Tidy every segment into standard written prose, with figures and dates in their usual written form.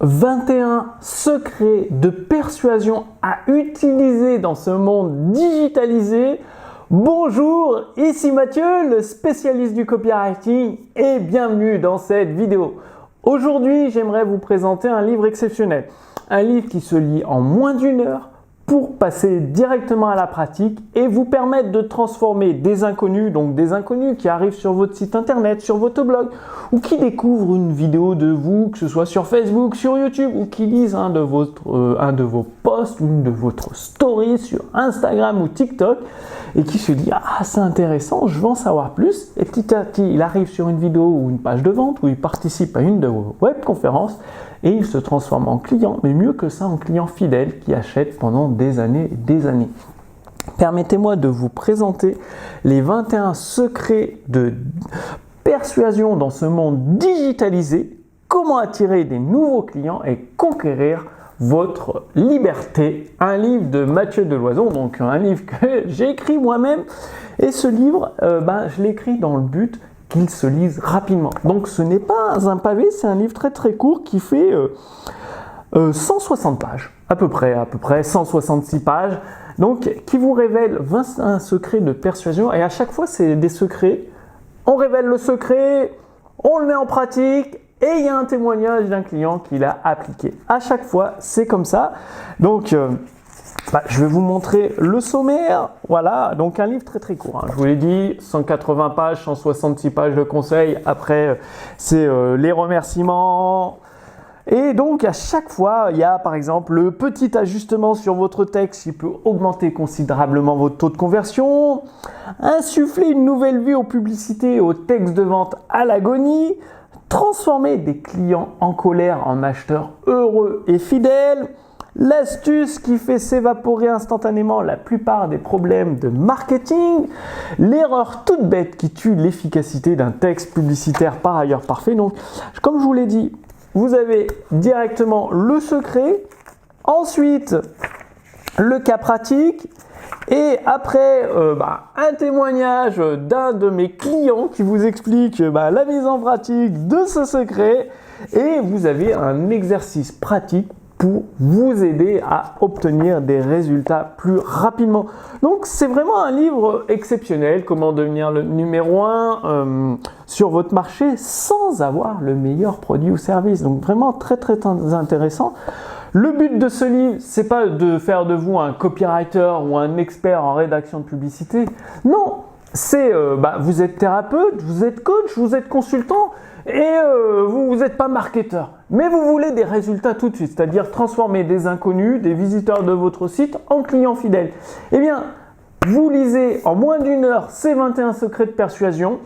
21 secrets de persuasion à utiliser dans ce monde digitalisé. Bonjour, ici Mathieu, le spécialiste du copywriting et bienvenue dans cette vidéo. Aujourd'hui, j'aimerais vous présenter un livre exceptionnel. Un livre qui se lit en moins d'une heure pour passer directement à la pratique et vous permettre de transformer des inconnus, donc des inconnus qui arrivent sur votre site internet, sur votre blog, ou qui découvrent une vidéo de vous, que ce soit sur Facebook, sur YouTube, ou qui lisent un de vos posts ou une de votre story sur Instagram ou TikTok, et qui se dit « Ah, c'est intéressant, je veux en savoir plus », et petit à petit, il arrive sur une vidéo ou une page de vente, où il participe à une de vos webconférences, et il se transforme en client, mais mieux que ça, en client fidèle qui achète pendant des années et des années. Permettez-moi de vous présenter les 21 secrets de persuasion dans ce monde digitalisé, comment attirer des nouveaux clients et conquérir votre liberté. Un livre de Mathieu Deloison, donc un livre que j'ai écrit moi-même. Et ce livre, je l'ai écrit dans le but qu'il se lise rapidement. Donc ce n'est pas un pavé, c'est un livre très très court qui fait 160 pages, à peu près 166 pages, donc qui vous révèle 21 secrets de persuasion et à chaque fois c'est des secrets, on révèle le secret, on le met en pratique et il y a un témoignage d'un client qui l'a appliqué. À chaque fois c'est comme ça, donc je vais vous montrer le sommaire. Voilà, donc un livre très très court. Je vous l'ai dit, 180 pages, 166 pages de conseils. Après, c'est les remerciements. Et donc, à chaque fois, il y a par exemple le petit ajustement sur votre texte qui peut augmenter considérablement votre taux de conversion. Insuffler une nouvelle vie aux publicités et aux textes de vente à l'agonie. Transformer des clients en colère en acheteurs heureux et fidèles. L'astuce qui fait s'évaporer instantanément la plupart des problèmes de marketing, l'erreur toute bête qui tue l'efficacité d'un texte publicitaire par ailleurs parfait. Donc, comme je vous l'ai dit, vous avez directement le secret, ensuite le cas pratique et après un témoignage d'un de mes clients qui vous explique la mise en pratique de ce secret et vous avez un exercice pratique pour vous aider à obtenir des résultats plus rapidement. Donc c'est vraiment un livre exceptionnel, comment devenir le numéro 1 sur votre marché sans avoir le meilleur produit ou service. Donc vraiment très très intéressant. Le but de ce livre, c'est pas de faire de vous un copywriter ou un expert en rédaction de publicité. Non, c'est vous êtes thérapeute, vous êtes coach, vous êtes consultant et vous n'êtes pas marketeur. Mais vous voulez des résultats tout de suite, c'est-à-dire transformer des inconnus, des visiteurs de votre site en clients fidèles. Eh bien, vous lisez en moins d'une heure ces 21 secrets de persuasion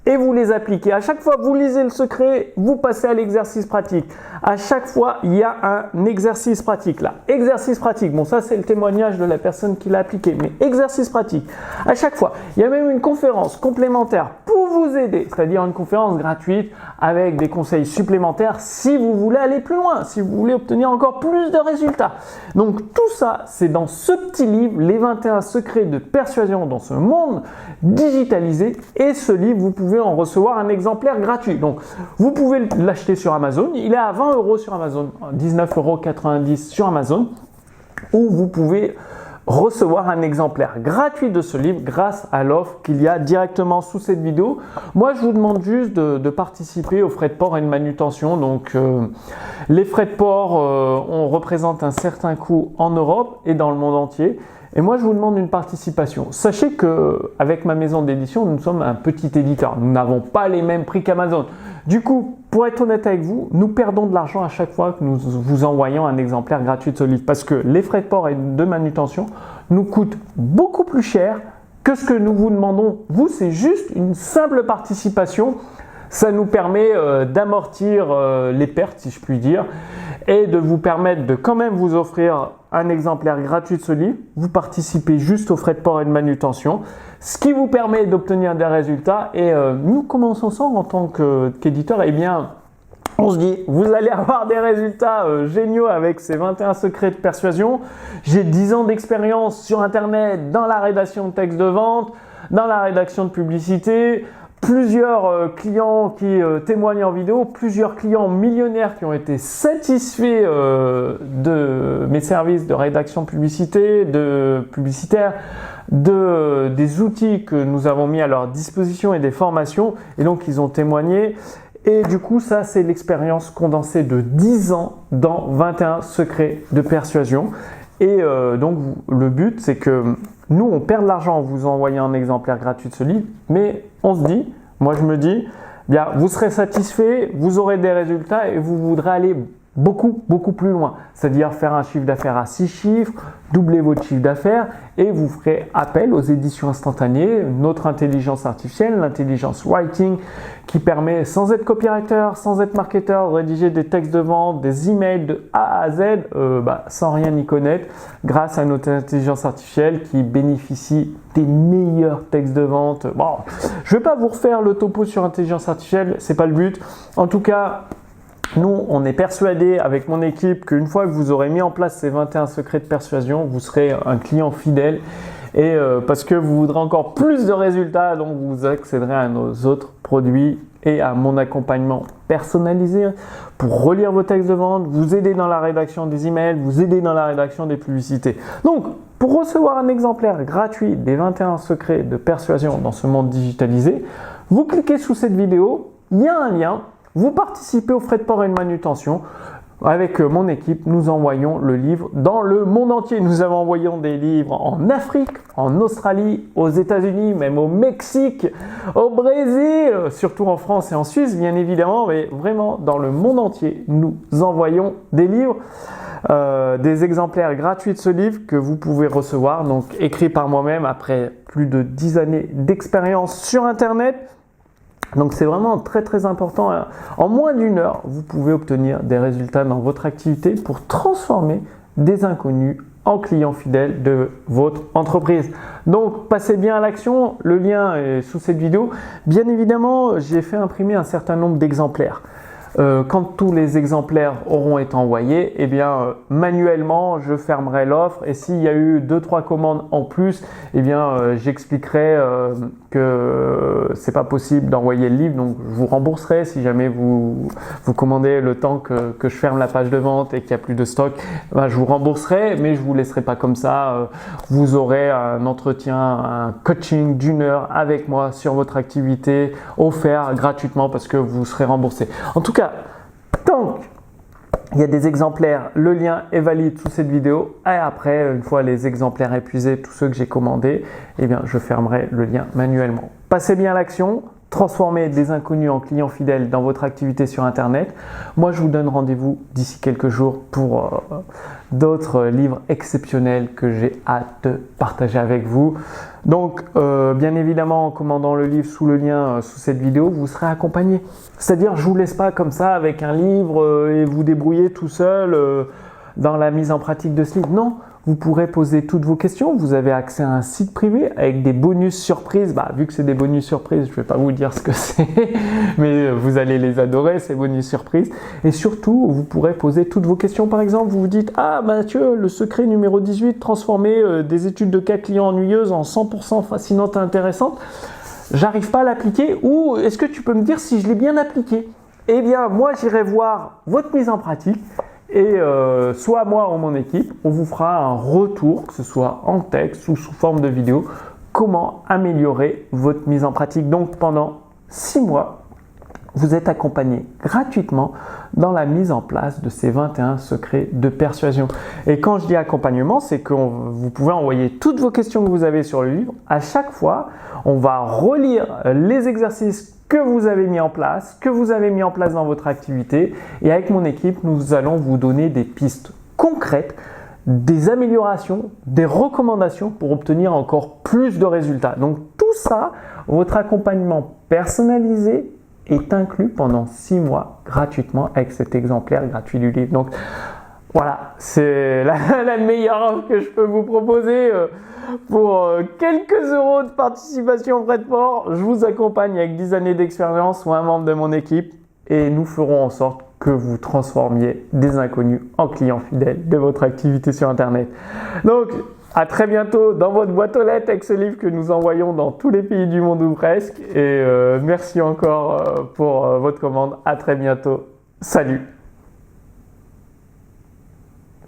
et vous les appliquez. À chaque fois que vous lisez le secret, vous passez à l'exercice pratique. À chaque fois, il y a un exercice pratique là. Exercice pratique, bon ça c'est le témoignage de la personne qui l'a appliqué, mais exercice pratique. À chaque fois, il y a même une conférence complémentaire pour vous aider, c'est-à-dire une conférence gratuite avec des conseils supplémentaires si vous voulez aller plus loin, si vous voulez obtenir encore plus de résultats. Donc tout ça, c'est dans ce petit livre, les 21 secrets de persuasion dans ce monde digitalisé. Et ce livre, vous pouvez en recevoir un exemplaire gratuit. Donc vous pouvez l'acheter sur Amazon, il est à 20 € sur Amazon, 19,90 € sur Amazon, ou vous pouvez recevoir un exemplaire gratuit de ce livre grâce à l'offre qu'il y a directement sous cette vidéo. Moi, je vous demande juste de participer aux frais de port et de manutention. Donc, les frais de port, on représente un certain coût en Europe et dans le monde entier. Et moi, je vous demande une participation. Sachez qu'avec ma maison d'édition, nous sommes un petit éditeur. Nous n'avons pas les mêmes prix qu'Amazon. Du coup, pour être honnête avec vous, nous perdons de l'argent à chaque fois que nous vous envoyons un exemplaire gratuit de ce livre parce que les frais de port et de manutention nous coûtent beaucoup plus cher que ce que nous vous demandons. Vous, c'est juste une simple participation. Ça nous permet d'amortir les pertes, si je puis dire, et de vous permettre de quand même vous offrir un exemplaire gratuit de ce livre. Vous participez juste aux frais de port et de manutention, ce qui vous permet d'obtenir des résultats. Et nous commençons ensemble en tant qu'éditeur. Eh bien, on se dit, vous allez avoir des résultats géniaux avec ces 21 secrets de persuasion. J'ai 10 ans d'expérience sur Internet dans la rédaction de textes de vente, dans la rédaction de publicité, plusieurs clients qui témoignent en vidéo, plusieurs clients millionnaires qui ont été satisfaits de mes services de rédaction publicitaire, des outils que nous avons mis à leur disposition et des formations, et donc ils ont témoigné. Et du coup, ça, c'est l'expérience condensée de 10 ans dans 21 secrets de persuasion. Et donc, le but, c'est que nous, on perd de l'argent en vous envoyant un exemplaire gratuit de ce livre, mais on se dit, moi je me dis, bien, vous serez satisfait, vous aurez des résultats et vous voudrez aller beaucoup plus loin. C'est-à-dire faire un chiffre d'affaires à 6 chiffres, doubler votre chiffre d'affaires et vous ferez appel aux éditions instantanées, notre intelligence artificielle, l'intelligence writing qui permet, sans être copywriter, sans être marketeur, de rédiger des textes de vente, des emails de A à Z, sans rien y connaître, grâce à notre intelligence artificielle qui bénéficie des meilleurs textes de vente. Bon, je ne vais pas vous refaire le topo sur l'intelligence artificielle, c'est pas le but. En tout cas, nous, on est persuadés avec mon équipe qu'une fois que vous aurez mis en place ces 21 secrets de persuasion, vous serez un client fidèle et parce que vous voudrez encore plus de résultats, donc vous accéderez à nos autres produits et à mon accompagnement personnalisé pour relire vos textes de vente, vous aider dans la rédaction des emails, vous aider dans la rédaction des publicités. Donc, pour recevoir un exemplaire gratuit des 21 secrets de persuasion dans ce monde digitalisé, vous cliquez sous cette vidéo, il y a un lien. Vous participez aux frais de port et de manutention. Avec mon équipe, nous envoyons le livre dans le monde entier. Nous avons envoyé des livres en Afrique, en Australie, aux États-Unis, même au Mexique, au Brésil, surtout en France et en Suisse, bien évidemment, mais vraiment dans le monde entier, nous envoyons des livres, des exemplaires gratuits de ce livre que vous pouvez recevoir, donc écrit par moi-même après plus de 10 années d'expérience sur Internet. Donc c'est vraiment très important. En moins d'une heure, vous pouvez obtenir des résultats dans votre activité pour transformer des inconnus en clients fidèles de votre entreprise. Donc passez bien à l'action, le lien est sous cette vidéo. Bien évidemment, j'ai fait imprimer un certain nombre d'exemplaires. Quand tous les exemplaires auront été envoyés, eh bien manuellement je fermerai l'offre et s'il y a eu 2-3 commandes en plus, eh bien j'expliquerai que c'est pas possible d'envoyer le livre, donc je vous rembourserai si jamais vous commandez le temps que je ferme la page de vente et qu'il n'y a plus de stock, je vous rembourserai, mais je vous laisserai pas comme ça. Vous aurez un entretien, un coaching d'1 heure avec moi sur votre activité offert gratuitement parce que vous serez remboursé. En tout cas, tant qu'il y a des exemplaires, le lien est valide sous cette vidéo et après, une fois les exemplaires épuisés, tous ceux que j'ai commandés, eh bien, je fermerai le lien manuellement. Passez bien à l'action, transformez des inconnus en clients fidèles dans votre activité sur Internet. Moi, je vous donne rendez-vous d'ici quelques jours pour d'autres livres exceptionnels que j'ai hâte de partager avec vous. Donc, bien évidemment, en commandant le livre sous le lien sous cette vidéo, vous serez accompagné. C'est-à-dire, je ne vous laisse pas comme ça avec un livre et vous débrouiller tout seul dans la mise en pratique de ce livre. Non, vous pourrez poser toutes vos questions. Vous avez accès à un site privé avec des bonus surprises. Vu que c'est des bonus surprises, je ne vais pas vous dire ce que c'est, mais vous allez les adorer, ces bonus surprises. Et surtout, vous pourrez poser toutes vos questions. Par exemple, vous vous dites « Ah Mathieu, le secret numéro 18, transformer des études de cas clients ennuyeuses en 100% fascinantes et intéressantes. J'arrive pas à l'appliquer ou est-ce que tu peux me dire si je l'ai bien appliqué ?» Eh bien, moi, j'irai voir votre mise en pratique. Et soit moi ou mon équipe, on vous fera un retour, que ce soit en texte ou sous forme de vidéo, comment améliorer votre mise en pratique. Donc pendant 6 mois, vous êtes accompagné gratuitement dans la mise en place de ces 21 secrets de persuasion. Et quand je dis accompagnement, c'est que vous pouvez envoyer toutes vos questions que vous avez sur le livre. À chaque fois, on va relire les exercices que vous avez mis en place, dans votre activité. Et avec mon équipe, nous allons vous donner des pistes concrètes, des améliorations, des recommandations pour obtenir encore plus de résultats. Donc tout ça, votre accompagnement personnalisé est inclus pendant 6 mois gratuitement avec cet exemplaire gratuit du livre. Donc voilà, c'est la meilleure offre que je peux vous proposer. Pour quelques euros de participation frais de port, je vous accompagne avec 10 années d'expérience ou un membre de mon équipe et nous ferons en sorte que vous transformiez des inconnus en clients fidèles de votre activité sur Internet. Donc, À très bientôt dans votre boîte aux lettres avec ce livre que nous envoyons dans tous les pays du monde ou presque. Et merci encore pour votre commande. À très bientôt. Salut!